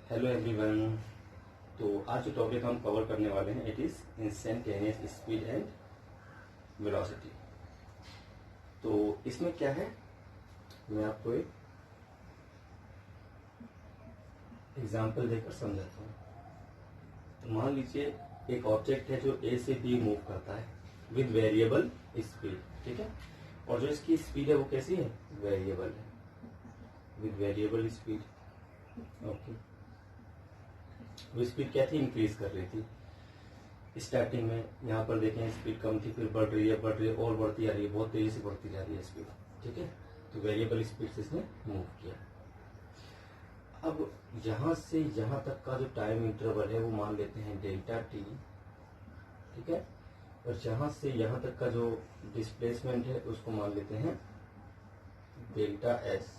Hello everyone. तो आज जो टॉपिक हम कवर करने वाले हैं it is instantaneous speed and velocity. तो इसमें क्या है, मैं आपको एक एग्जांपल देकर समझाता हूँ। तो मान लीजिए एक ऑब्जेक्ट है जो ए से बी मूव करता है विद वेरिएबल स्पीड, ठीक है। और जो इसकी स्पीड है वो कैसी है, वेरिएबल है, विद वेरिएबल स्पीड। ओके, वो स्पीड क्या थी, इंक्रीज कर रही थी। स्टार्टिंग में यहाँ पर देखें स्पीड कम थी, फिर बढ़ रही है और बढ़ती आ रही है, बहुत तेजी से बढ़ती जा रही है स्पीड, ठीक है। तो वेरिएबल स्पीड से इसने मूव किया। अब यहाँ से यहाँ तक का जो टाइम इंटरवल है वो मान लेते हैं डेल्टा टी, ठीक है। और जहाँ से यहाँ तक का जो डिस्प्लेसमेंट है उसको मान लेते हैं डेल्टा एस,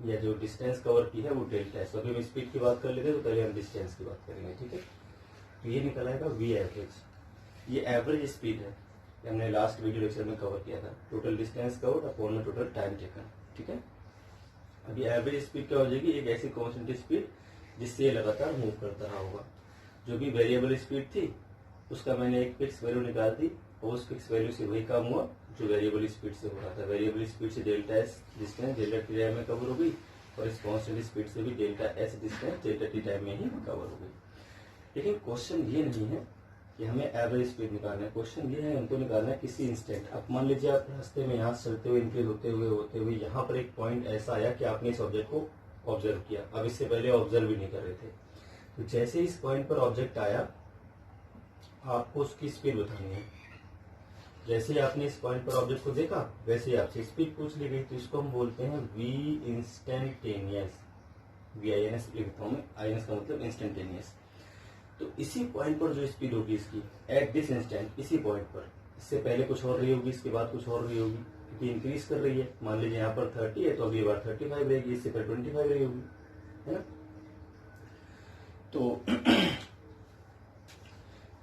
या जो डिस्टेंस कवर की है वो डेल्टा एस। अभी हम स्पीड की बात कर लेते हैं तो पहले हम डिस्टेंस की बात करेंगे, ठीक है। तो ये निकल आएगा वी एवरेज। ये एवरेज स्पीड है, ये हमने लास्ट वीडियो लेक्चर में कवर किया था। टोटल डिस्टेंस कवर अपॉन में टोटल टाइम टेकन, ठीक है। अब ये एवरेज स्पीड क्या हो जाएगी, एक ऐसी कॉन्स्टेंट स्पीड जिससे ये लगातार मूव करता रहा होगा। जो भी वेरिएबल स्पीड थी उसका मैंने एक फिक्स वैल्यू निकाल दी और उस फिक्स वैल्यू से वही काम हुआ जो वेरिएबल स्पीड से हो रहा था। वेरिएबल स्पीड से delta S distance delta T time में कवर हो गई, और इस कॉन्स्टेंट स्पीड से भी delta S distance delta T time में ही कवर हो गई। लेकिन क्वेश्चन ये नहीं है कि हमें एवरेज स्पीड निकालना है, क्वेश्चन ये है हमको निकालना है किसी इंस्टेंट। अब मान लीजिए आप रास्ते में यहाँ चलते हुए इंक्रीज होते हुए यहाँ पर एक पॉइंट ऐसा आया कि आपने इस ऑब्जेक्ट को ऑब्जर्व किया। अब इससे पहले ऑब्जर्व भी नहीं कर रहे थे, तो जैसे इस पॉइंट पर ऑब्जेक्ट आया आपको उसकी स्पीड बतानी है। जैसे आपने इस पॉइंट पर ऑब्जेक्ट को देखा वैसे ही आपसे स्पीड पूछ ली गई, तो इसको हम बोलते हैं v instantaneous. V i n s लिखता हूं मैं, आई एन एस का मतलब इंस्टेंटेनियस। तो इसी पॉइंट पर जो स्पीड होगी इसकी एट दिस इंस्टेंट, इसी पॉइंट पर, इससे पहले कुछ और रही होगी, इसके बाद कुछ और रही होगी, क्योंकि इंक्रीज कर रही है। मान लीजिए यहाँ पर 30 है तो अगली बार 35 रहेगी, इससे पहले 25 रही होगी, है ना। तो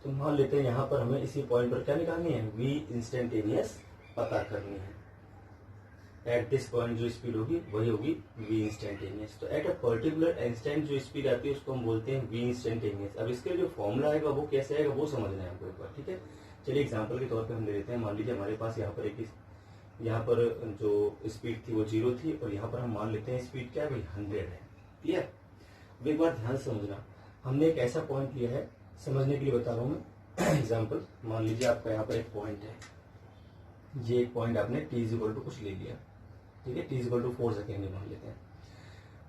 मान लेते हैं यहाँ पर हमें इसी पॉइंट पर क्या निकालनी है, वी इंस्टेंटेनियस पता करनी है। एट दिस पॉइंट जो स्पीड होगी वही होगी वी इंस्टेंटेनियस। तो एट अ पर्टिकुलर इंस्टेंट जो स्पीड आती है उसको हम बोलते हैं वी इंस्टेंटेनियस। अब इसके जो फॉर्मूला आएगा वो कैसे आएगा वो समझना है हमको एक बार, ठीक है। चलिए एग्जाम्पल के तौर पर हम ले लेते हैं। मान लीजिए हमारे पास यहाँ पर जो स्पीड थी वो 0 थी, और यहाँ पर हम मान लेते हैं स्पीड क्या है भाई 100 है, क्लियर। अब एक बार ध्यान से समझना, हमने एक ऐसा पॉइंट लिया है, समझने के लिए बता रहा हूं मैं एग्जाम्पल। मान लीजिए आपका यहाँ पर एक पॉइंट है, ये एक पॉइंट आपने t इक्वल टू कुछ ले लिया, ठीक है, t इक्वल टू 4 सेकेंड मान लेते हैं।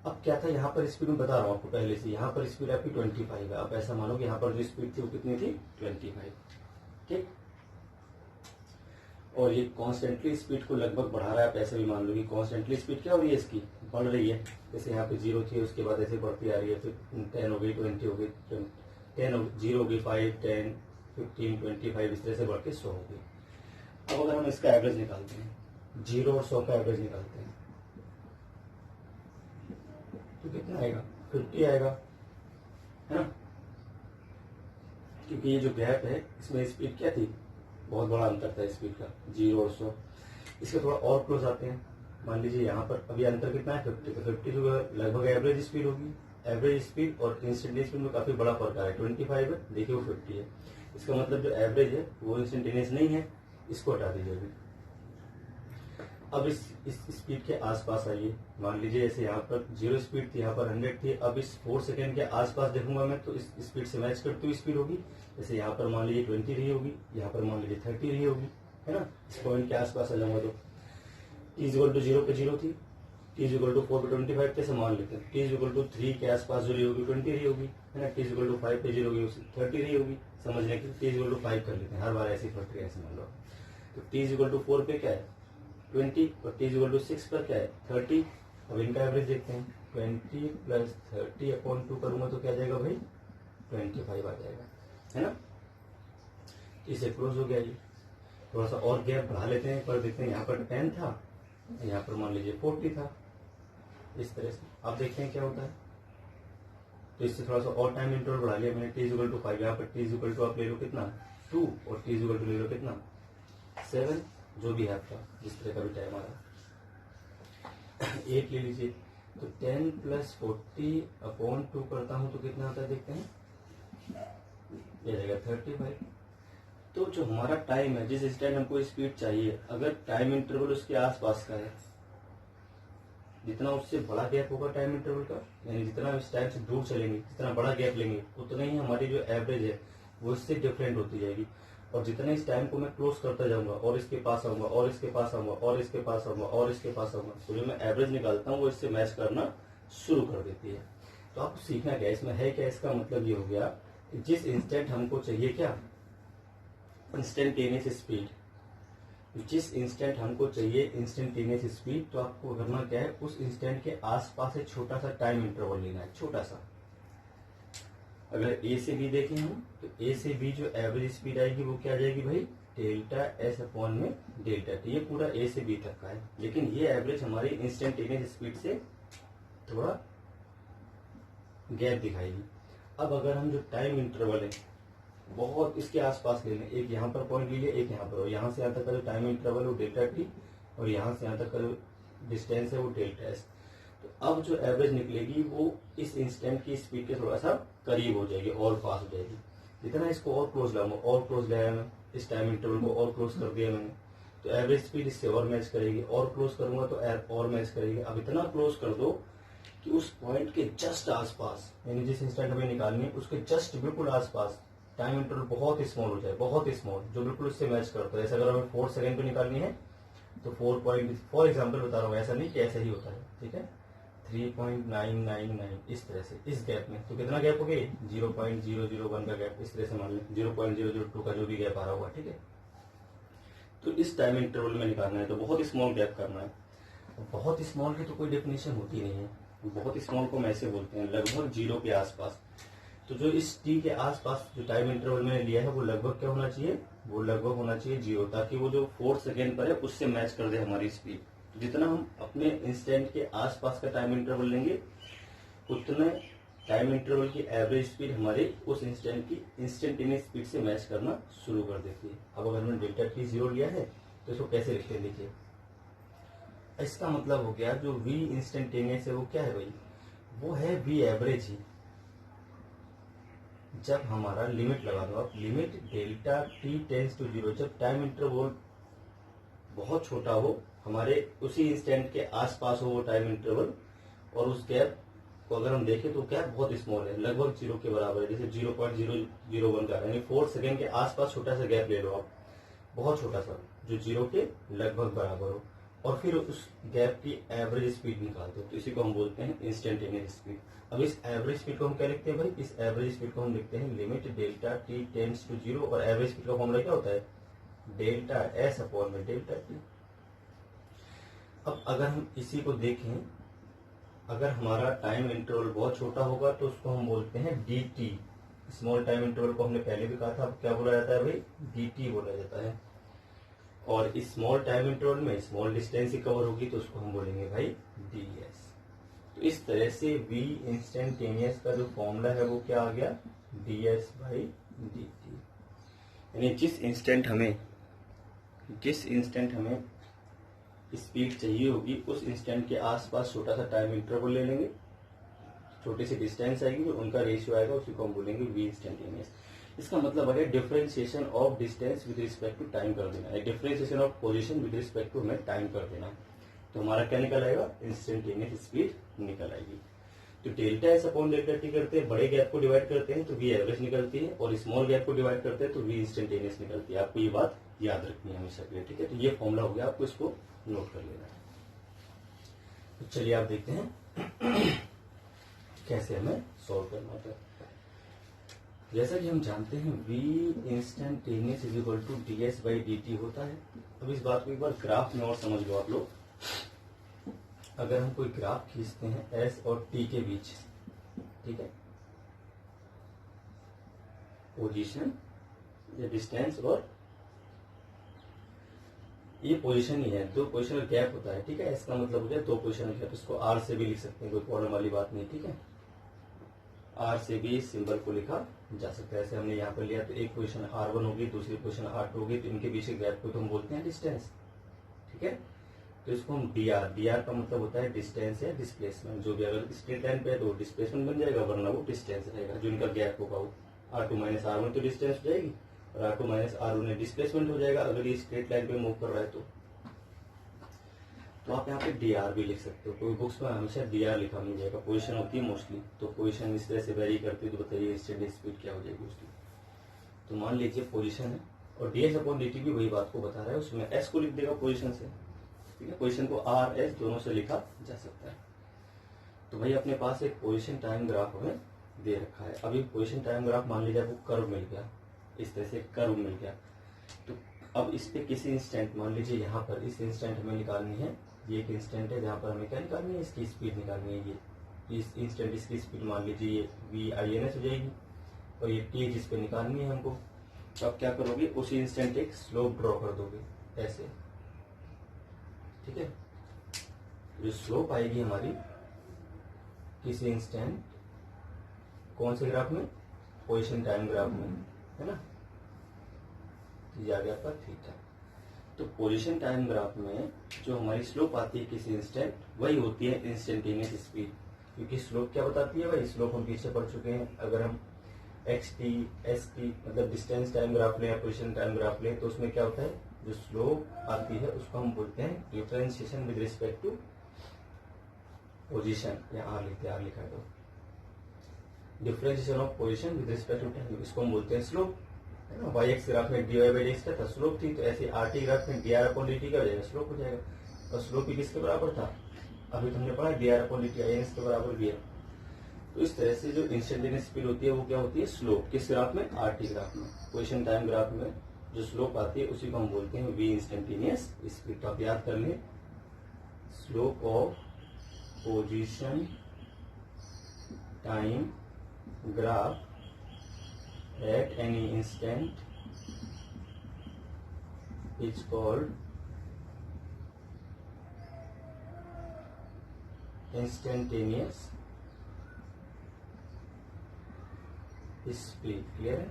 अब क्या था, यहाँ पर स्पीड में बता रहा हूँ आपको पहले से, यहाँ पर स्पीड आपकी 25 है। आप ऐसा मानो कि यहाँ पर जो स्पीड थी वो कितनी थी, 25, ठीक। और ये कॉन्स्टेंटली स्पीड को लगभग बढ़ा रहा है। आप ऐसे भी मान लो कि कॉन्स्टेंटली स्पीड क्या हो रही है, इसकी बढ़ रही है। जैसे यहाँ पे 0 थी, उसके बाद ऐसे बढ़ती आ रही है, फिर 10 हो गई, 20 हो गई, 0 हो गई, 5, 10, 15, 25, इस तरह से बढ़ के 100 हो गई। अब अगर हम इसका एवरेज निकालते हैं, 0 और 100 का एवरेज निकालते हैं तो कितना आएगा, 50 आएगा, है ना। क्योंकि ये जो गैप है इसमें स्पीड क्या थी, बहुत बड़ा अंतर था स्पीड का, 0 और 100। इसके थोड़ा और क्लोज आते हैं। मान लीजिए यहाँ पर अभी अंतर कितना है, 50। तो 50 जो लगभग एवरेज स्पीड होगी। एवरेज स्पीड और इंस्टेंटेनियस स्पीड में काफी बड़ा फर्क आ रहा है। 25 है, देखिए वो 50 है। इसका मतलब जो एवरेज है वो इंस्टेंटेनियस नहीं है, इसको हटा दीजिए अभी। अब इस स्पीड के आसपास आइए। मान लीजिए जैसे यहाँ पर 0 स्पीड थी, यहाँ पर 100 थी। अब इस 4 सेकेंड के आसपास देखूंगा मैं तो इस स्पीड से मैच करती हुई स्पीड होगी। जैसे यहाँ पर मान लीजिए 20 रही होगी, यहाँ पर मान लीजिए 30 रही होगी, है ना। इस पॉइंट के आसपास आ जाऊंगा तो t इक्वल टू 0 पे 0 थी, t इक्वल टू 4 पे 25 कैसे मान लेते हैं। t इक्वल टू 3 के आसपास जो रही होगी 20 रही होगी, है ना। t इक्वल टू 5 पे 0 होगी 30 रही होगी। समझने के t इक्वल टू 5 कर लेते हैं, हर बार ऐसी फट रही है, ऐसे मान लो। तो t इक्वल टू 4 पे क्या है, 20, और t इक्वल टू 6 पर क्या है, 30। अब इनका एवरेज देखते हैं, 20 प्लस 30 अपॉन 2 करूंगा तो क्या जाएगा भाई, 25 आ जाएगा, है ना। इसे क्लोज हो गया ये। थोड़ा सा और गैप बढ़ा लेते हैं, पर देखते हैं यहाँ पर 10 था, यहाँ पर मान लीजिए 40 था, इस तरह से। अब देखते हैं क्या होता है। तो इससे थोड़ा सा और टाइम इंटरवल बढ़ा लिया मैंने, t इक्वल टू 5। यहाँ पर t इक्वल टू आप ले लो कितना, 2, और t इक्वल टू ले लो कितना, 7, जो भी है आपका, जिस तरह का भी टाइम आ रहा है। 8 ले लीजिए। तो 10 + 40/2 करता हूं तो कितना आता है देखते हैं, ये जाएगा 35। तो जो हमारा टाइम है, जिस इंस्टेंट हमको स्पीड चाहिए, अगर टाइम इंटरवल उसके आसपास का है, जितना उससे बड़ा गैप होगा टाइम इंटरवल का, यानी जितना इस टाइम से दूर चलेंगे, जितना बड़ा गैप लेंगे, उतना ही हमारी जो एवरेज है वो इससे डिफरेंट होती जाएगी। और जितना इस टाइम को मैं क्लोज करता जाऊंगा और इसके पास आऊंगा और इसके पास आऊंगा और इसके पास आऊंगा और इसके पास आऊंगा, तो जो मैं एवरेज निकालता हूँ वो इससे मैच करना शुरू कर देती है। तो आपको सीखना क्या इसमें है क्या, इसका मतलब ये हो गया कि जिस इंस्टेंट हमको चाहिए क्या, इंस्टेंटेनियस स्पीड, जिस इंस्टेंट हमको चाहिए इंस्टेंटेनियस स्पीड, तो आपको करना क्या है, उस इंस्टेंट के आसपास एक छोटा सा टाइम इंटरवल लेना है, छोटा सा। अगर ए से बी देखें हम, तो ए से बी जो एवरेज स्पीड आएगी वो क्या आ जाएगी भाई, डेल्टा एस अपॉन में डेल्टा टी। ये पूरा ए से बी तक का है, लेकिन ये एवरेज हमारी इंस्टेंटेनियस स्पीड से थोड़ा गैप दिखाएगी। अब अगर हम जो टाइम इंटरवल है बहुत इसके आसपास ले लें, एक यहाँ पर पॉइंट लीजिए, एक यहाँ पर, और यहाँ से यहाँ तक का जो टाइम इंटरवल वो डेल्टा टी, और यहाँ से यहाँ तक का जो डिस्टेंस है वो डेल्टा एस। तो अब जो एवरेज निकलेगी वो इस इंस्टेंट की स्पीड के थोड़ा सा करीब हो जाएगी और पास हो जाएगी। जितना इसको और क्लोज लाऊंगा, और क्लोज लाया मैं, इस टाइम इंटरवल को और क्लोज कर दिया मैंने, तो एवरेज स्पीड इससे और मैच करेगी, और क्लोज करूंगा तो और मैच करेगी। अब इतना क्लोज कर दो कि उस पॉइंट के जस्ट आसपास, यानी जिस इंस्टेंट हमें निकालनी है उसके जस्ट बिल्कुल आसपास टाइम इंटरवल बहुत स्मॉल हो जाए, बहुत स्मॉल, जो बिल्कुल उससे मैच करता है। जैसे अगर हमें 4 सेकंड पे निकालनी है तो 4 पॉइंट, फॉर एग्जाम्पल बता रहा हूँ, ऐसा नहीं कि ऐसा ही होता है, ठीक है, 3.999 इस तरह से, इस गैप में। तो कितना गैप हो गया, 0.001 का गैप, इस तरह से मान लें 0.002 का जो भी गैप आ रहा होगा, ठीक है। तो इस टाइम इंटरवल में निकालना है तो बहुत स्मॉल गैप करना है। बहुत स्मॉल की तो कोई डेफिनेशन होती नहीं है, बहुत स्मॉल को हम ऐसे बोलते हैं लगभग 0 के आसपास। तो जो इस टी के आसपास जो टाइम इंटरवल मैंने लिया है वो लगभग क्या होना चाहिए, वो लगभग होना चाहिए 0, ताकि वो जो 4 सेकेंड पर है उससे मैच कर दे हमारी स्पीड। तो जितना हम अपने इंस्टेंट के आसपास का टाइम इंटरवल लेंगे, उतने टाइम इंटरवल की एवरेज स्पीड हमारे उस इंस्टेंट की इंस्टेंटेनियस स्पीड से मैच करना शुरू कर देती है। अब अगर हमने डेल्टा टी 0 लिया है तो इसको कैसे लिखते हैं, देखिए, इसका मतलब हो गया जो वी इंस्टेंटेनियस है वो क्या है भाई, वो है वी एवरेज ही। जब हमारा लिमिट लगा दो आप, limit delta t tends to 0, जब टाइम इंटरवल बहुत छोटा हो, हमारे उसी इंस्टेंट के आसपास हो वो टाइम इंटरवल, और उस गैप को अगर हम देखें तो गैप बहुत स्मॉल है, लगभग 0 के बराबर है, जैसे 0.001 का, यानी 4 सेकेंड के आसपास छोटा सा गैप ले लो आप, बहुत छोटा सा, जो 0 के लगभग बराबर हो, और फिर उस गैप की एवरेज स्पीड निकालते हो, तो इसी को हम बोलते हैं इंस्टेंटेनियस स्पीड। अब इस एवरेज स्पीड को हम क्या लिखते हैं भाई, इस एवरेज स्पीड को हम लिखते हैं limit delta t tends to 0, और एवरेज स्पीड का फॉर्मूला क्या होता है, डेल्टा एस अपॉन में डेल्टा टी। अब अगर हम इसी को देखें, अगर हमारा टाइम इंटरवल बहुत छोटा होगा तो उसको हम बोलते हैं D T. Small time interval को हमने पहले भी कहा था, अब क्या बोला जाता है भाई, डी टी बोला जाता है। और इस स्मॉल टाइम इंटरवल में स्मॉल डिस्टेंस ही कवर होगी तो उसको हम बोलेंगे भाई डी एस। तो इस तरह से वी इंस्टेंटेनियस का जो फॉर्मूला है वो क्या आ गया, D s by d T. यानी जिस इंस्टेंट हमें स्पीड चाहिए होगी, उस इंस्टेंट के आसपास छोटा सा टाइम इंटरवल ले लेंगे, छोटी सी डिस्टेंस आएगी, तो उनका रेशियो आएगा, उसी को हम बोलेंगे वी इंस्टेंटेनियस। इसका मतलब है differentiation of distance with respect to time कर देना है, differentiation of position with respect to हमें टाइम कर देना है, तो हमारा क्या निकल आएगा, इंस्टेंटेनियस स्पीड निकल आएगी। तो delta s upon delta T करते हैं, बड़े गैप को डिवाइड करते हैं तो वी एवरेज निकलती है, और स्मॉल गैप को डिवाइड करते हैं तो वी इंस्टेंटेनियस निकलती है। आपको ये बात याद रखनी है हमेशा के लिए, ठीक है। तो ये फॉर्मूला हो गया, आपको इसको नोट कर लेना है। तो चलिए आप देखते हैं कैसे हमें सॉल्व करना होता है। जैसा कि हम जानते हैं v instantaneous is equal to d s by d t होता है। अब इस बात को एक बार ग्राफ में और समझ लो आप लोग। अगर हम कोई ग्राफ खींचते हैं एस और टी के बीच, ठीक है, पोजीशन या डिस्टेंस, और ये पोजीशन ही है, दो पोजीशन का गैप होता है, ठीक है, इसका मतलब हो जाए दो पोजीशन गैप। इसको आर से भी लिख सकते हैं, कोई प्रॉब्लम वाली बात नहीं, ठीक है, आर से भी इस सिंबल को लिखा जा सकता है। ऐसे हमने यहाँ पर लिया तो एक पोजीशन R1 होगी, दूसरी पोजीशन R2 होगी, तो इनके बीच के गैप को तो हम बोलते हैं डिस्टेंस, ठीक है। तो इसको हम डी आर का मतलब होता है डिस्टेंस या डिस्प्लेसमेंट। जो भी अगर स्ट्रेट लाइन पे है तो डिस्प्लेसमेंट बन जाएगा, वरना वो डिस्टेंस रहेगा। जो इनका गैप होगा वो R2 माइनस R1 तो डिस्टेंस हो जाएगी, और R2 माइनस R1 डिस्प्लेसमेंट हो जाएगा अगर ये स्ट्रेट लाइन पे मूव कर रहा है तो आप यहाँ पे dr भी लिख सकते हो। कोई बुक्स में हमेशा dr लिखा मिल जाएगा, पोजीशन होती है मोस्टली। तो पोजीशन इस तरह से वेरी करती है, तो बताइए इंस्टेंट स्पीड क्या हो जाएगी उसकी। तो मान लीजिए पोजीशन है और dx/dt भी वही बात को बता रहा है, उसमें s को लिख देगा पोजीशन से, ठीक है। पोजीशन को r s दोनों से लिखा जा सकता है। तो भाई अपने पास एक पोजीशन टाइम ग्राफ हमें दे रखा है। अभी पोजीशन टाइम ग्राफ मान लीजिए आपको कर्व मिल गया, इस तरह से कर्व मिल गया। तो अब इस पे किसी इंस्टेंट, मान लीजिए यहाँ पर इस इंस्टेंट हमें निकालनी है, ये एक इंस्टेंट है जहाँ पर हमें क्या निकालनी है, इसकी स्पीड निकालनी है। ये इस इंस्टेंट इसकी स्पीड मान लीजिए ये v/ins हो जाएगी, और ये t जिस पे निकालनी है हमको। तो आप क्या करोगे, उसी इंस्टेंट एक स्लोप ड्रॉ कर दोगे ऐसे, ठीक है। जो स्लोप आएगी हमारी किसी इंस्टेंट, कौन से ग्राफ में, पोजीशन टाइम ग्राफ में, है ना। ये आ गया आपका थीटा। तो पोजीशन टाइम ग्राफ में जो हमारी स्लोप आती है किसी इंस्टेंट, वही होती है इंस्टेंटेनियस स्पीड। क्योंकि स्लोप क्या बताती है भाई, स्लोप हम पीछे पढ़ चुके हैं। अगर हम xt st मतलब डिस्टेंस टाइम ग्राफ लें या पोजीशन टाइम ग्राफ लें, तो उसमें क्या होता है, जो स्लोप आती है उसको हम बोलते हैं differentiation with respect to position. या आर लिखते हैं, आर लिखा है तो differentiation of position with respect to time, इसको हम बोलते हैं स्लोप, है ना। वाई एक्स ग्राफ में dy/dx का था स्लोप थी, तो ऐसे आरटी ग्राफ में dr/dt का हो जाएगा, स्लोप हो जाएगा। और स्लोप भी किसके बराबर था, अभी तुमने पढ़ा dr/dt ins के बराबर भी है। तो इस तरह से जो इंस्टेंटेनियस स्पीड होती है वो क्या होती है, स्लोप। किस ग्राफ में, आरटी ग्राफ में। पोजीशन टाइम ग्राफ में जो स्लोप आती है उसी को हम बोलते हैं v इंस्टेंटेनियस स्पीड। तो आप याद कर लें, slope of position time graph at any instant is called instantaneous speed. Clear है।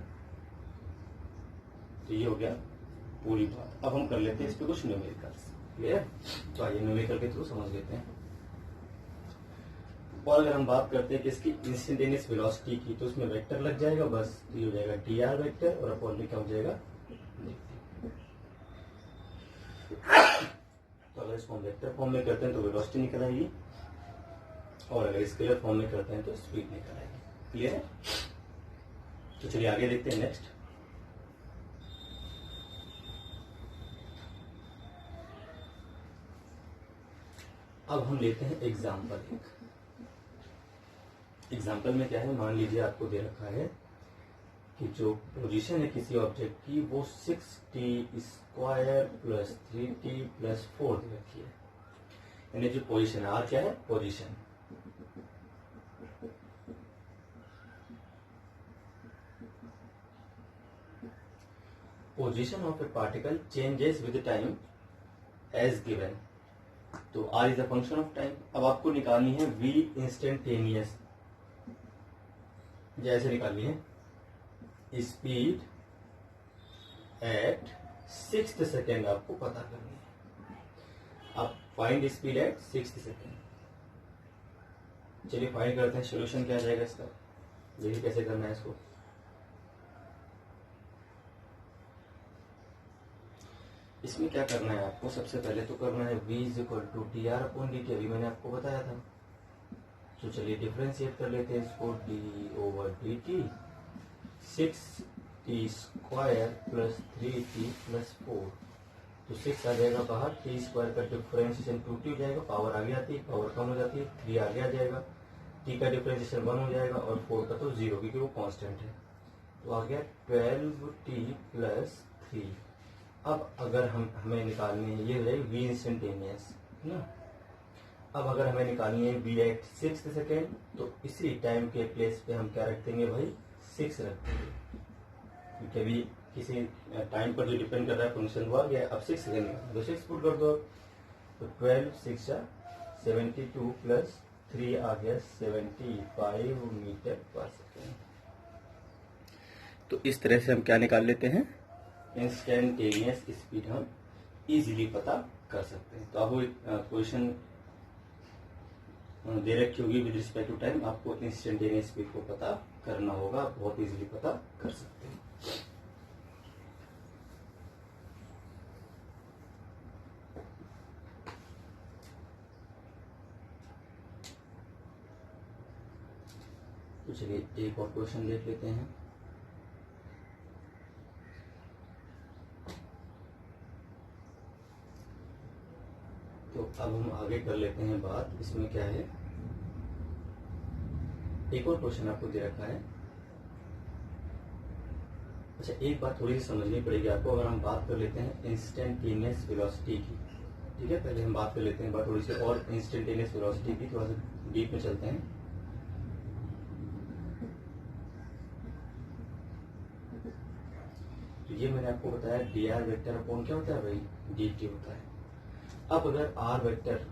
तो ये हो गया पूरी बात। अब हम कर लेते हैं इस पे कुछ न्यूमेरिकल्स। क्लियर। तो आइए न्यूमेरिकल के थ्रू समझ लेते हैं। और अगर हम बात करते हैं कि इसकी इंस्टेंटेनियस वेलोसिटी की, तो उसमें वेक्टर लग जाएगा बस, तो ये हो जाएगा dr वेक्टर, और अपॉन में क्या हो जाएगा, तो अगर इसको हम वेक्टर फॉर्म में करते हैं तो वेलोसिटी निकल आएगी, और अगर स्केलर फॉर्म में करते हैं तो स्पीड निकल आएगी। क्लियर है। तो चलिए आगे देखते हैं नेक्स्ट। अब हम लेते हैं एग्जाम्पल। एग्जाम्पल में क्या है, मान लीजिए आपको दे रखा है कि जो पोजीशन है किसी ऑब्जेक्ट की वो 6t² प्लस 3t प्लस 4 दे रखी है। यानी जो पोजीशन है, आर क्या है, position. Position of a particle changes with time as given. तो R is a function of time. अब आपको निकालनी है v इंस्टेंटेनियस, जैसे निकालनी है स्पीड एट 6th सेकेंड, आपको पता करनी है। आप find speed at 6th second. चलिए फाइंड करते हैं, सोल्यूशन क्या आ जाएगा इसका, देखिए कैसे करना है इसको। इसमें क्या करना है आपको, सबसे पहले तो करना है v = dr/dt, अभी मैंने आपको बताया था। तो चलिए डिफरेंशिएट कर लेते हैं इसको, d/dt 6t² plus 3t plus 4। तो 6 आ जाएगा बाहर, t² का डिफरेंशिएशन 2t हो जाएगा, पावर आगे आती है, पावर कम हो जाती है, 3 आगे आ जाएगा, t का डिफरेंशिएशन 1 हो जाएगा, और 4 का तो 0 क्योंकि वो कांस्टेंट है। तो आ गया 12t प्लस 3। अब अगर हमें निकालनी है, ये हो जाएगी v इंस्टेंटेनियस, है ना। अब अगर हमें निकालनी है v एट 6th सेकेंड, तो इसी टाइम के प्लेस पे हम क्या रख देंगे भाई, 6 रख देंगे, क्योंकि अभी किसी टाइम पर जो डिपेंड कर रहा है फंक्शन वो आ गया। अब 6 सेकेंड तो 6 पुट कर दो। तो 12 6 72 प्लस 3 आ गया 75 मीटर पर सेकेंड। तो इस तरह से हम क्या निकाल लेते हैं, इंस्टेंटेनियस स्पीड हम इजीली पता कर सकते हैं। तो आपको क्वेश्चन दे रखी होगी विद रिस्पेक्ट टू टाइम, आपको इंस्टेंटेनियस स्पीड को पता करना होगा, आप बहुत इजीली पता कर सकते हैं। तो चलिए एक और क्वेश्चन देख लेते हैं। तो अब हम आगे कर लेते हैं बात। इसमें क्या है, एक और क्वेश्चन आपको दे रखा है। अच्छा, एक बात थोड़ी सी समझनी पड़ेगी आपको। अगर हम बात कर लेते हैं इंस्टेंटेनियस वेलोसिटी की, ठीक है, पहले हम बात कर लेते हैं बात थोड़ी सी और इंस्टेंटेनियस वेलोसिटी की, थोड़ा सा डीप में चलते हैं। तो ये मैंने आपको बताया डी आर वेक्टर अपॉन क्या होता है भाई, डी टी होता है। अब अगर r vector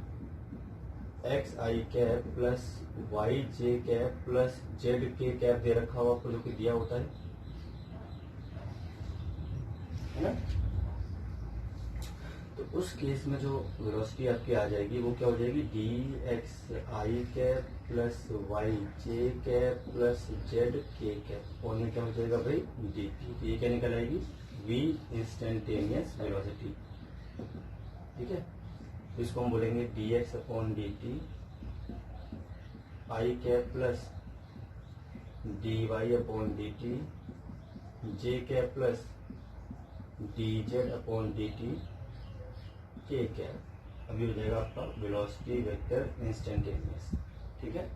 x i cap plus y j cap plus z k cap दे रखा हो आपको, जो कि दिया होता है ना, तो उस केस में जो वेलोसिटी आपकी आ जाएगी वो क्या हो जाएगी, D x i cap plus y j cap plus z k cap, और में क्या हो जाएगा भाई, डी टी। ये क्या निकल आएगी, वी इंस्टेंटेनियस वेलोसिटी, ठीक है। तो इसको हम बोलेंगे d x upon d t i cap plus d y upon d t j cap plus d z upon d t k cap. अभी हो जाएगा आपका वेलोसिटी वेक्टर इंस्टेंटेनियस, ठीक है।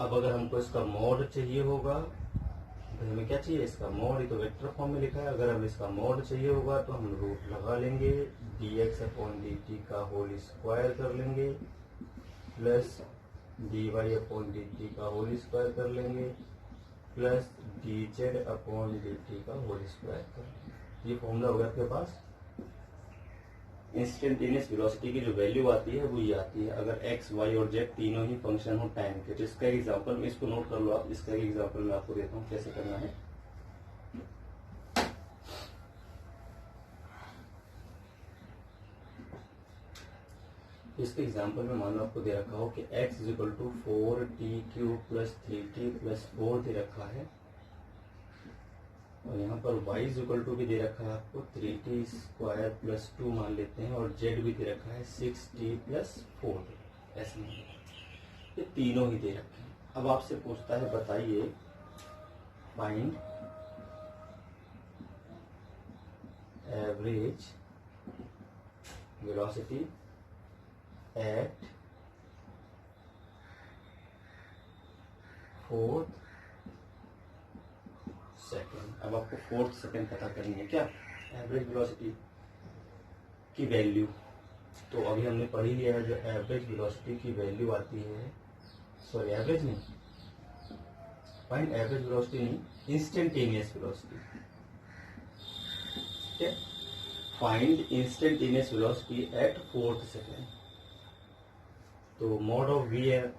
अब अगर हमको इसका मॉड चाहिए होगा, तो हमें क्या चाहिए, इसका मॉड। तो वेक्टर फॉर्म में लिखा है, अगर हम इसका मॉड चाहिए होगा तो हम रूट लगा लेंगे, d x upon d t का होल स्क्वायर कर लेंगे plus d y upon d t का होल स्क्वायर कर लेंगे plus d z upon d t का होल स्क्वायर कर लेंगे। ये फॉर्मूला होगा आपके पास। इंस्टेंटेनियस वेलोसिटी की जो वैल्यू आती है वो ये आती है अगर एक्स वाई और जेड तीनों ही फंक्शन हो टाइम के। तो इसका एग्जांपल में, इसको नोट कर लो आप, इसका एग्जांपल मैं आपको देता हूँ कैसे करना है। इसके एग्जांपल में मान लो आपको दे रखा हो कि x is equal to 4t³ plus 3t plus 4 दे रखा है, और यहाँ पर y इज इक्वल टू भी दे रखा है आपको 3t स्क्वायर प्लस 2 मान लेते हैं, और z भी दे रखा है 6t प्लस 4, ऐसे नहीं, ये तीनों ही दे रखे हैं। अब आपसे पूछता है बताइए find average velocity at 4th second. अब आपको 4th सेकेंड पता करनी है क्या, एवरेज वेलोसिटी की वैल्यू। तो अभी हमने पढ़ ही लिया है, जो एवरेज वेलोसिटी की वैल्यू आती है, सॉरी एवरेज नहीं, फाइंड एवरेज वेलोसिटी नहीं, इंस्टेंटेनियस वेलोसिटी, ठीक है। Find instantaneous velocity at 4th second. तो मॉड ऑफ वी है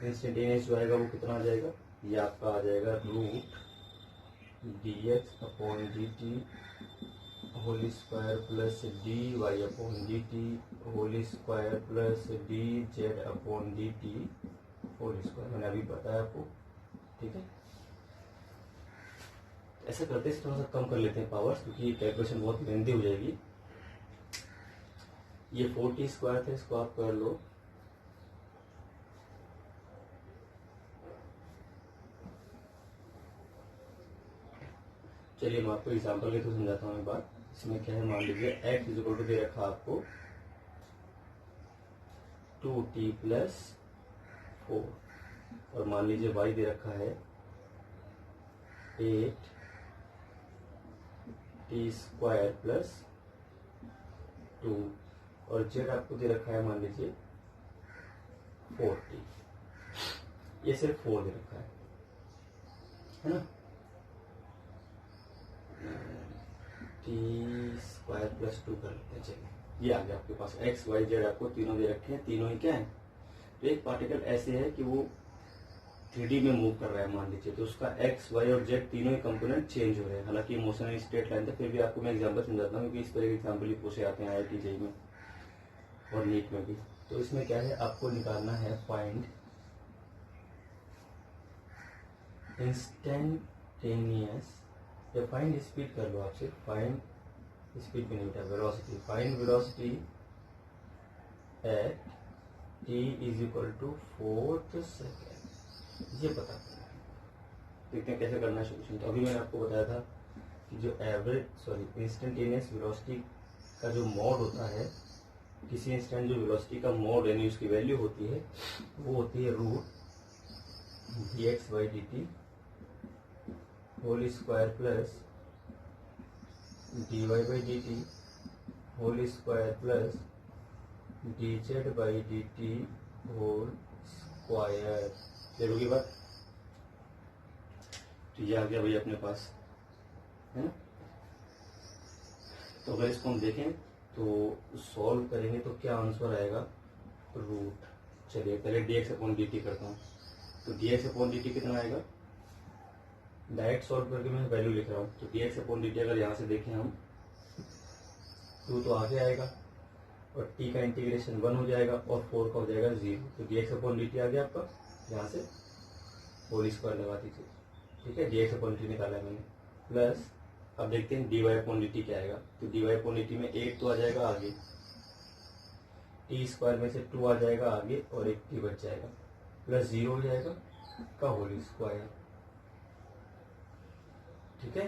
इंस्टेंटेनियस जो आएगा वो कितना आ जाएगा, ये आपका आ जाएगा root d x upon d t whole square plus d y upon d t whole square plus d z upon d t whole square. मैंने अभी बताया आपको, ठीक है। ऐसा करते हैं, थोड़ा सा कम कर लेते हैं पावर्स, क्योंकि कैलकुलेशन बहुत लेंथी हो जाएगी। ये 4t स्क्वायर था, इसको आप कर लो, चलिए मैं आपको एग्जांपल के थ्रू समझाता हूँ एक बात। इसमें क्या है, मान लीजिए x इज इक्वल टू दे रखा आपको 2t प्लस 4, और मान लीजिए y दे रखा है 8t स्क्वायर प्लस 2, और z आपको दे रखा है मान लीजिए 4t। ये सिर्फ 4 दे रखा है ना, टी स्क्वायर प्लस 2 कर लेते हैं। चलिए ये आ गया आपके पास, एक्स वाई जेड आपको तीनों दे रखे हैं, तीनों ही क्या है, तो एक पार्टिकल ऐसे है कि वो 3D में मूव कर रहा है मान लीजिए, तो उसका एक्स वाई और जेड तीनों ही कंपोनेंट चेंज हो रहे हैं। हालांकि मोशन स्ट्रेट लाइन था, फिर भी आपको मैं एग्जांपल समझाता हूँ, क्योंकि इस तरह के एग्जांपल ही पूछे आते हैं IIT JEE में। और नीट में भी। तो इसमें क्या है, आपको निकालना है फाइंड इंस्टेंटेनियस, या फाइंड स्पीड कर लो आपसे, फाइंड स्पीड भी नहीं बेटा, velocity, find velocity at t is equal to 4 second, ये पता करना है। देखते हैं कैसे करना है सोल्यूशन। तो अभी मैंने आपको बताया था कि जो इंस्टेंटेनियस वेलोसिटी का जो मोड होता है, किसी इंस्टेंट जो वेलोसिटी का मोड यानी उसकी वैल्यू होती है वो होती है root dx/dt whole square plus dy/dt whole square plus dz/dt whole square. Clear होगी बात? तो ये आ गया भाई अपने पास, है ना। तो अगर इसको हम देखें तो सॉल्व करेंगे तो क्या आंसर आएगा, रूट, चलिए पहले dx/dt करता हूँ। तो dx/dt कितना आएगा, डायरेक्ट सॉल्व करके मैं वैल्यू लिख रहा हूँ। तो dx/dt अगर यहाँ से देखें हम, 2 तो आगे आएगा और t का इंटीग्रेशन 1 हो जाएगा और 4 का हो जाएगा 0। तो dx/dt आ गया आपका, यहाँ से होल स्क्वायर लगा दीजिए, ठीक है। dx/dt निकाला है मैंने, प्लस अब देखते हैं dy/dt क्या आएगा। तो dy/dt में 8 तो आ जाएगा आगे, t स्क्वायर में से 2 आ जाएगा आगे और एक t बच जाएगा, प्लस 0 हो जाएगा का होल स्क्वायर, ठीक है।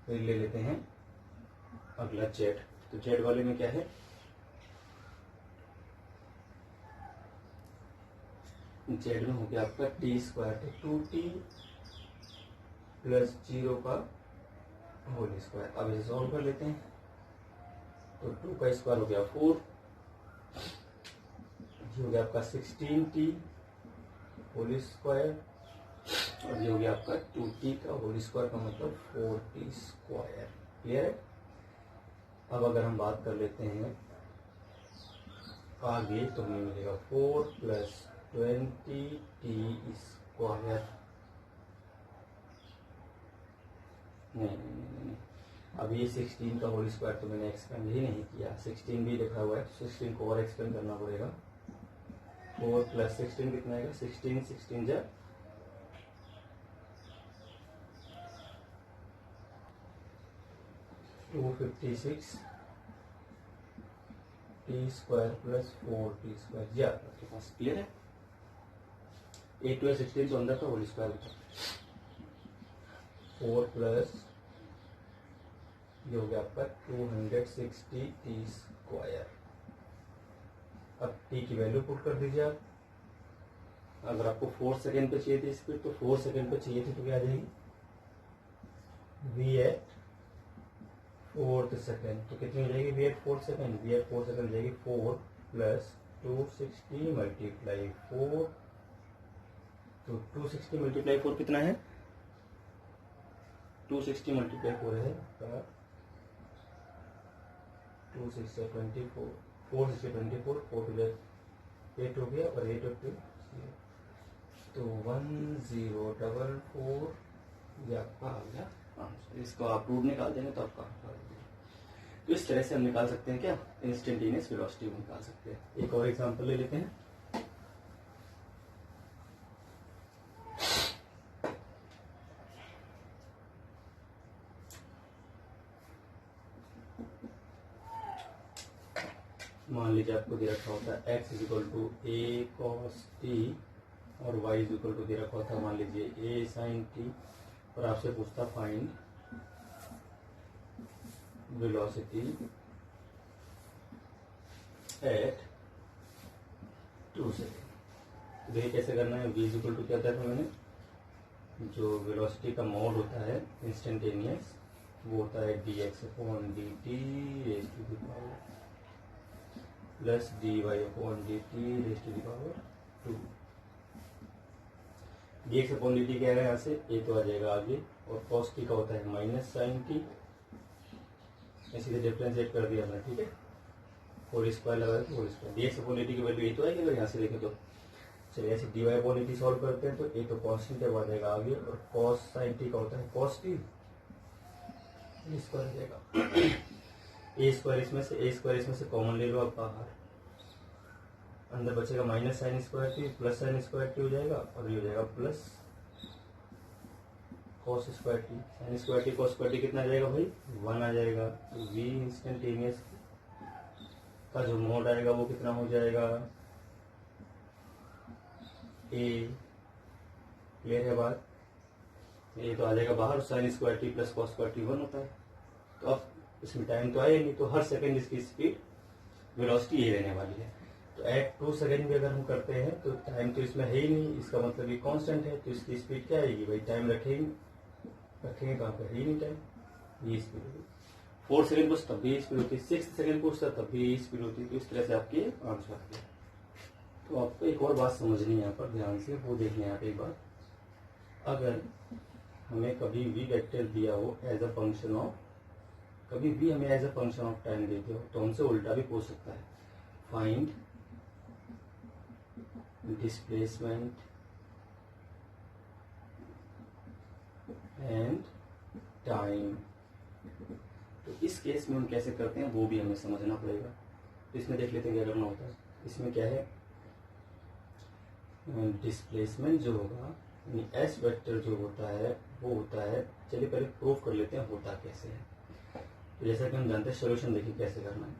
फिर ले लेते हैं अगला जेड। तो जेड वाले में क्या है, जेड में हो गया आपका टी स्क्वायर, तो 2t प्लस 0 का होल स्क्वायर। अब इसे सॉल्व कर लेते हैं। तो 2 का स्क्वायर हो गया 4, ये हो गया आपका 16t होल स्क्वायर, और ये हो गया आपका 2t का होल स्क्वायर का मतलब 4t स्क्वायर। क्लियर है। अब अगर हम बात कर लेते हैं आगे, तो हमें मिलेगा 4 प्लस 20t स्क्वायर, नहीं, अब ये 16 का होल स्क्वायर तो मैंने एक्सपेंड ही नहीं किया, 16 भी लिखा हुआ है, 16 को और एक्सपेंड करना पड़ेगा। 4 प्लस 16 कितना आएगा, 16 जा 256 T square plus 4t square, ये आपके पास। क्लियर है। 8 12 16 तो अंदर का होल स्क्वायर होता है, 4 प्लस ये हो गया आपका 260 टी स्क्वायर। अब t की वैल्यू पुट कर दीजिए आप। अगर आपको 4 सेकेंड पे चाहिए थी स्पीड, तो 4 सेकेंड पे चाहिए थी तो क्या आ जाएगी, v एट 4th सेकेंड। तो कितनी हो जाएगी, v at 4 second, v at 4 second हो जाएगी 4 प्लस 260 मल्टीप्लाई 4। तो 260 मल्टीप्लाई 4 कितना है, 260 मल्टीप्लाई 4 है 260 24, 460 24, 4 टू 8 हो गया और 8 और 2 तो 1044, ये आपका आ गया आंसर। इसको आप रूट निकाल देंगे तो आपका आंसर आ जाएगा। तो इस तरह से हम निकाल सकते हैं क्या, इंस्टेंटेनियस वेलोसिटी निकाल सकते हैं। एक और एग्जांपल ले लेते हैं। मान लीजिए आपको दे रखा होता है x is equal to a cos t और y इज इक्वल टू दे रखा होता है मान लीजिए a sin t, और आपसे पूछता फाइंड वेलोसिटी एट 2 सेकेंड। देखिए कैसे करना है। v इज इक्वल टू क्या था मैंने, जो वेलोसिटी का मोड होता है इंस्टेंटेनियस, वो होता है dx/dt raise to the power plus dy/dt raise to the power 2। dx/dt क्या है, यहाँ से a तो आ जाएगा आगे, और cos t का होता है माइनस साइन t, इसीलिए डिफरेंशिएट कर दिया हमने, ठीक है। होल स्क्वायर लगा होल स्क्वायर, dx/dt की वैल्यू a तो आएगी अगर यहाँ से देखें तो। चलिए ऐसे dy/dt सॉल्व करते हैं तो a तो कॉन्स्टेंट है, आ जाएगा आगे, और cos sin t का होता है cos t, स्क्वायर आ जाएगा। ए स्क्वायर इसमें से कॉमन ले लो आप बाहर, अंदर बचेगा minus sine square T plus sine square T हो जाएगा, और ये हो जाएगा plus cos square T. Sine square T cos square T कितना आ जाएगा भाई 1 आ जाएगा। तो v इंस्टेंटेनियस का जो मोड आएगा वो कितना हो जाएगा a। क्लियर है बात, ये तो आ जाएगा बाहर, sine square T plus cos square T 1 होता है। तो अब इसमें टाइम तो आया नहीं, तो हर सेकंड इसकी स्पीड वेलोसिटी ये रहने वाली है। तो एट 2 सेकंड भी अगर हम करते हैं तो टाइम तो इसमें है ही नहीं, इसका मतलब ये कांस्टेंट है, तो इसकी स्पीड क्या आएगी भाई, टाइम रखेंगे कहाँ पे, है ही नहीं टाइम, ये स्पीड होगी। 4 सेकंड पूछता तब भी स्पीड होती है, 6 सेकंड पूछता तब भी स्पीड होती है। तो इस तरह से आपके आंसर आते हैं। तो आपको एक और बात समझनी है यहाँ पर ध्यान से, वो देखना है आप एक बार। अगर हमें कभी भी वेक्टर दिया हो एज अ फंक्शन ऑफ, कभी भी हमें as a function of time देते हो, तो हमसे उल्टा भी पूछ सकता है, फाइंड डिस्प्लेसमेंट एंड टाइम। तो इस केस में हम कैसे करते हैं वो भी हमें समझना पड़ेगा। तो इसमें देख लेते हैं क्या करना होता है। इसमें क्या है, डिस्प्लेसमेंट जो होगा एस वेक्टर जो होता है वो होता है, चलिए पहले प्रूफ कर लेते हैं होता कैसे है। तो जैसा कि हम जानते हैं, सोल्यूशन देखिए कैसे करना है।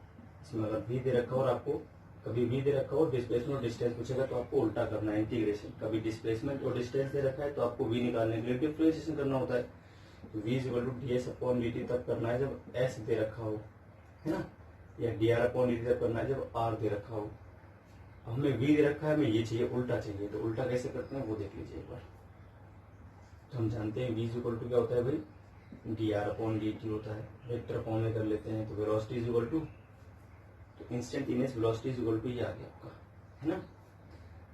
इसमें अगर v दे रखा हो और आपको कभी v दे रखा हो डिस्प्लेसमेंट और डिस्टेंस पूछेगा तो आपको उल्टा करना है, इंटीग्रेशन। कभी डिस्प्लेसमेंट और डिस्टेंस दे रखा है तो आपको v निकालने के लिए डिफरेंशिएशन करना होता है। तो v ds/dt तब करना है जब s दे रखा हो, है ना, या dr/dt तब करना है जब r दे रखा हो। हमें v दे रखा है, हमें ये चाहिए, उल्टा चाहिए, तो उल्टा कैसे करते हैं वो देख लीजिए एक बार। तो हम जानते हैं v क्या होता है भाई, dr/dt होता है। वेक्टर फॉर्म में कर लेते हैं, तो वेलोसिटी तो इंस्टेंटेनियस वेलोसिटी ये आ गया आपका, है ना।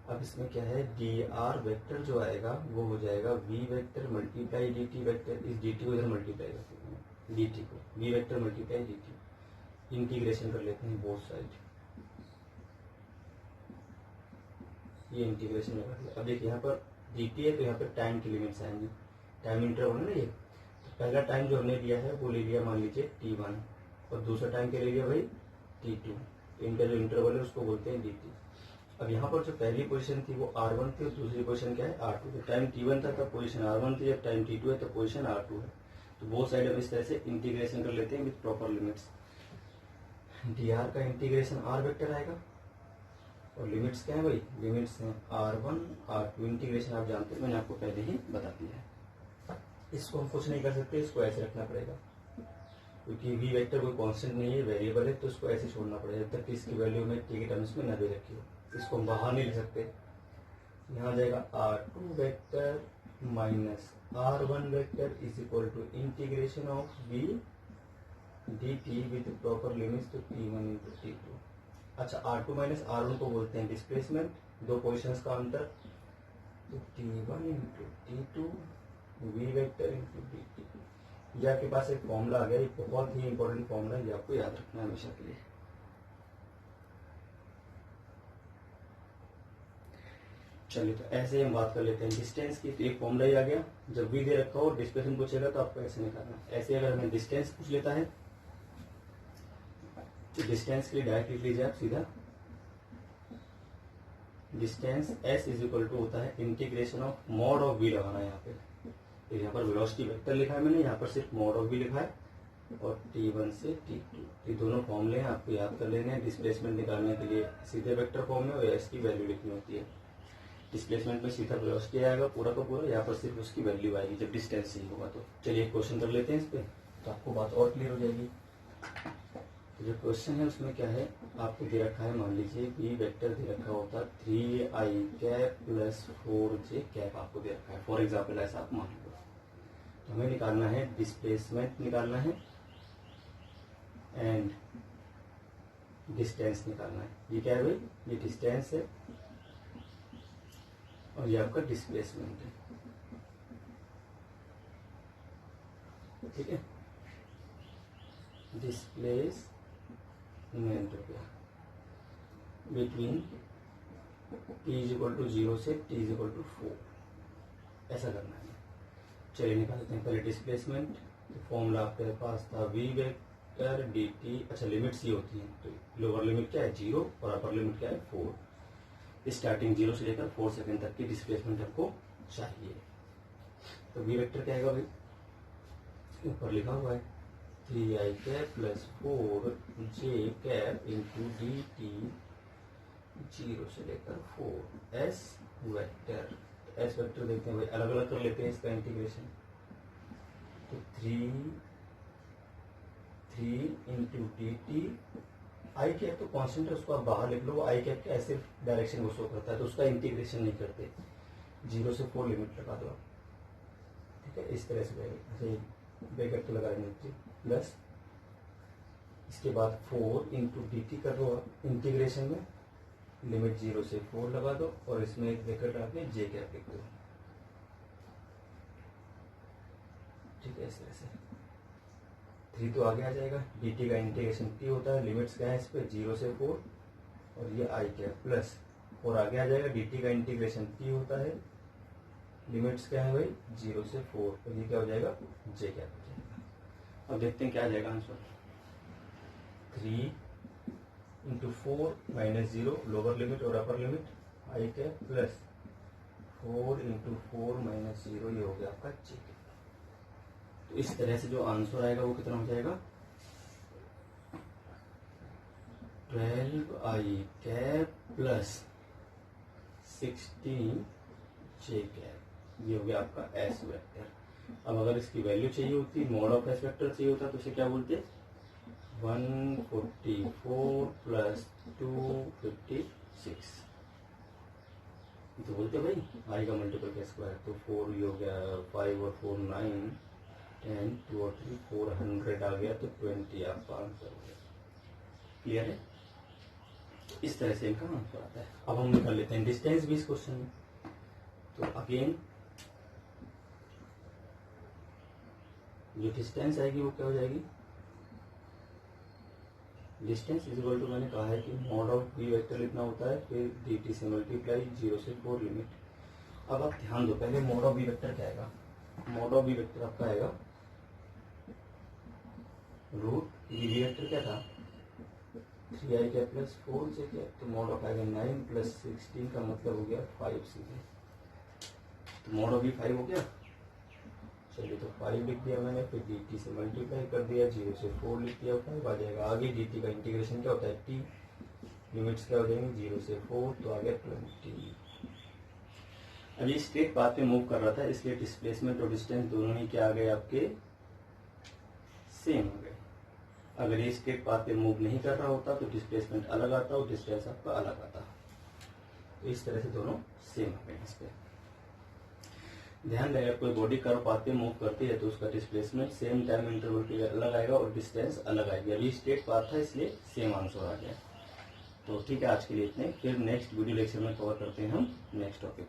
अब इसमें क्या है, dr वेक्टर जो आएगा वो हो जाएगा v vector multiply dt vector, इस dt को इधर मल्टीप्लाई कर देते हैं, dt को v vector multiply dt, integration कर लेते हैं बोथ साइड, ये इंटीग्रेशन लगा दिया। अब देखिए यहाँ पर dt है तो यहाँ पर टाइम की लिमिट्स आएंगी, टाइम इंटरवल है ना ये। तो पहला टाइम जो हमने लिया है वो ले लिया मान लीजिए t1, और दूसरा टाइम क्या ले लिया भाई t2। तो इनका जो इंटरवल है उसको बोलते हैं dt। अब यहाँ पर जो पहली पोजीशन थी वो r1 थी और दूसरी पोजीशन क्या है r2। तो टाइम t1 था तब पोजीशन r1 थी, जब टाइम t2 है तो पोजीशन r2 है। तो वो साइड अब इस तरह से इंटीग्रेशन कर लेते हैं विद प्रॉपर लिमिट्स। dr का इंटीग्रेशन r वेक्टर आएगा, और लिमिट्स क्या है भाई, लिमिट्स हैं r1 r2। इंटीग्रेशन आप जानते हैं, मैंने आपको पहले ही बता दिया है। इसको हम कुछ नहीं कर सकते, इसको ऐसे रखना पड़ेगा, क्योंकि v वेक्टर कोई कांस्टेंट नहीं है, वेरिएबल है, तो इसको ऐसे छोड़ना पड़ेगा जब तक कि इसकी वैल्यू में t के टर्म्स में न दे रखी हो। इसको हम बाहर नहीं लिख सकते। यहाँ आ जाएगा r2 vector minus r1 vector is equal to integration of v dt with proper limits to t1 into t2। अच्छा, r2 माइनस r1 को बोलते हैं डिस्प्लेसमेंट, दो पोजिशंस का अंतर, तो t1 into t2 v vector into dt। ये आपके पास एक फॉर्मूला आ गया, एक बहुत ही इंपॉर्टेंट फॉर्मूला, ये आपको याद रखना है हमेशा के लिए। चलिए, तो ऐसे हम बात कर लेते हैं डिस्टेंस की। तो एक फॉर्मूला ही आ गया, जब v दे रखा हो डिस्प्लेसमेंट पूछेगा तो आपको ऐसे निकालना है। ऐसे अगर हमें डिस्टेंस पूछ लेता है तो डिस्टेंस के लिए डायरेक्ट लिख लीजिए आप सीधा, distance s is equal to होता है integration of mod of v लगाना है यहाँ पे। तो यहाँ पर वेलोसिटी वेक्टर लिखा है मैंने, यहाँ पर सिर्फ मॉड ऑफ v लिखा है, और t1 से t2, ये दोनों फॉर्मूले हैं, आपको याद कर लेने हैं। डिस्प्लेसमेंट निकालने के लिए सीधे वेक्टर फॉर्म में और s की वैल्यू लिखनी होती है। डिस्प्लेसमेंट में सीधा वेलोसिटी आएगा पूरा का पूरा, यहाँ पर सिर्फ उसकी वैल्यू आएगी जब डिस्टेंस सही होगा। तो चलिए क्वेश्चन कर लेते हैं इस पे, तो आपको बात और क्लियर हो जाएगी। तो जो क्वेश्चन है उसमें क्या है, आपको दे रखा है, मान लीजिए v वेक्टर दे रखा होता 3i cap plus 4j cap आपको दे रखा है, फॉर एग्जाम्पल ऐसा आप मान लो। तो हमें निकालना है डिस्प्लेसमेंट निकालना है एंड डिस्टेंस निकालना है। ये क्या है भाई, ये डिस्टेंस है और ये आपका डिस्प्लेसमेंट है, ठीक है। डिस्प्लेसमेंट हो गया between t is equal to 0 से t इज इक्वल टू 4, ऐसा करना है। चलिए निकालते हैं पहले डिस्प्लेसमेंट। तो फॉर्मूला आपके पास था v वेक्टर डी टी, अच्छा लिमिट्स ये होती हैं, तो लोअर लिमिट क्या है 0 और अपर लिमिट क्या है 4। स्टार्टिंग 0 से लेकर 4 सेकेंड तक की डिस्प्लेसमेंट हमको चाहिए। तो वी वेक्टर क्या आएगा भाई, ऊपर लिखा हुआ है 3i cap plus 4j cap into D T 0 से लेकर 4 एस वेक्टर। एस वेक्टर देखते हैं भाई, अलग अलग कर लेते हैं इसका इंटीग्रेशन। तो 3 into D t, i cap तो कॉन्स्टेंट है, उसको आप बाहर लिख लो, वो आई कैप के ऐसे डायरेक्शन को शो करता है, तो उसका इंटीग्रेशन नहीं करते। 0 से 4 लिमिट लगा दो, ठीक है, इस तरह से ब्रैकेट तो लगाएंगे प्लस, इसके बाद 4 इंटू डी टी कर दो इंटीग्रेशन में, लिमिट 0 से 4 लगा दो और इसमें एक ब्रैकेट लगा के जे कैप लिख दो, ठीक है, इस तरह से 3 तो आगे आ जाएगा। डी टी का इंटीग्रेशन टी होता है, लिमिट्स क्या है इस पे 0 से 4 और ये आई कैप प्लस, और आगे आ जाएगा डी टी का इंटीग्रेशन टी होता है, लिमिट्स क्या है भाई 0 से 4, तो ये क्या हो जाएगा जे कैप हो जाएगा। अब देखते हैं क्या आ जाएगा answer. 3 into 4 minus 0 lower limit और अपर लिमिट आई कैप प्लस 4 इंटू 4 माइनस 0, ये हो गया आपका जे कैप। तो इस तरह से जो आंसर आएगा वो कितना हो जाएगा 12i कैप प्लस 16 जे कैप, ये हो गया आपका एस वेक्टर। अब अगर इसकी वैल्यू चाहिए होती, मॉड ऑफ एस वेक्टर चाहिए होता, तो इसे क्या बोलते 144 प्लस 256, तो बोलते भाई आई का मल्टीपल का स्क्वायर, तो 4 ये हो गया 5 और 4 9 10 2 और 3 400 आ गया, तो 20 आपका आंसर हो गया। क्लियर है, इस तरह से इनका आंसर आता है। अब हम निकाल लेते हैं डिस्टेंस भी इस क्वेश्चन में। तो अगेन जो डिस्टेंस आएगी वो क्या हो जाएगी, डिस्टेंस इज इक्वल टू, मैंने कहा है कि मॉड ऑफ वी वेक्टर लिखना होता है, फिर डी टी से मल्टीप्लाई 0 से 4 लिमिट। अब आप ध्यान दो, पहले मॉड ऑफ वी वेक्टर क्या आएगा, मॉड ऑफ वी वेक्टर आपका आएगा रूट वी वेक्टर क्या था 3i cap plus 4j cap, तो मॉड ऑफ आएगा 9 प्लस 16 का मतलब हो गया 5 सीधे, तो मॉड ऑफ भी 5 हो गया। चलिए तो 5 लिख दिया मैंने, फिर डी टी से मल्टीप्लाई कर दिया, 0 से 4 लिख दिया, 5 आ जाएगा। आगे डी टी का इंटीग्रेशन क्या होता है टी, लिमिट्स क्या हो जाएंगी 0 से 4, तो आ गया 20। अब ये स्ट्रेट पाथ पे मूव कर रहा था, इसलिए डिस्प्लेसमेंट और डिस्टेंस दोनों ही क्या आ गए आपके सेम हो गए। अगर ये स्ट्रेट पाथ पे मूव नहीं कर रहा होता तो डिस्प्लेसमेंट अलग आता और डिस्टेंस आपका अलग आता, तो इस तरह से दोनों सेम हो गए। इस पे ध्यान रहे, अगर कोई बॉडी कर्व पाथ पे मूव करती है तो उसका डिस्प्लेसमेंट सेम टाइम इंटरवल के लिए अलग आएगा और डिस्टेंस अलग आएगी। अभी स्ट्रेट पाथ था इसलिए सेम आंसर आ गया। तो ठीक है, आज के लिए इतने, फिर नेक्स्ट वीडियो लेक्चर में कवर करते हैं हम नेक्स्ट टॉपिक।